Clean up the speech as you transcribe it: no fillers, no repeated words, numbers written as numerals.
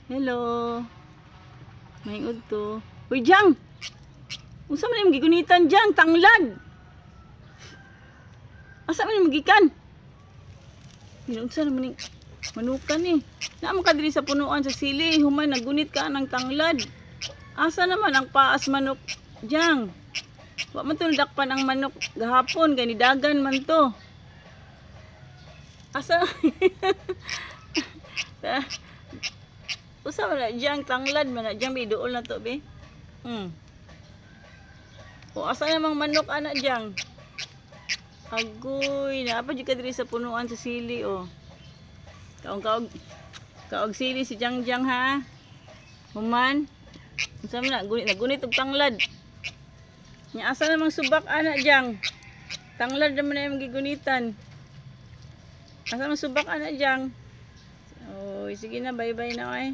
Hello. Maingod to. Uy, Jang! Unsa man yung gigunitan, Jang? Tanglad! Asa man yung magikan? Unsa naman yung manukan eh. Naman ka diri sa punuan sa sili. Humay, nagunit ka ng tanglad. Asa naman ang paas manok, Jang? Wa man to nadakpan ang manok gahapon. Ganidagan man to. Asa? Usa man na, Jang? Tanglad man na, Jang. Biduol na to, be. O asa namang manok anak Jang? Agoy, naapa jud ka diri sa punuan sa sili oh. Kaog sili si Jang Jang ha. Human. Unsa man nagunit og tanglad. Nya asa namang subak anak Jang? Tanglad naman na imong gigunitan. Asa namang subak anak Jang? Oy, sige na, bye-bye na oy.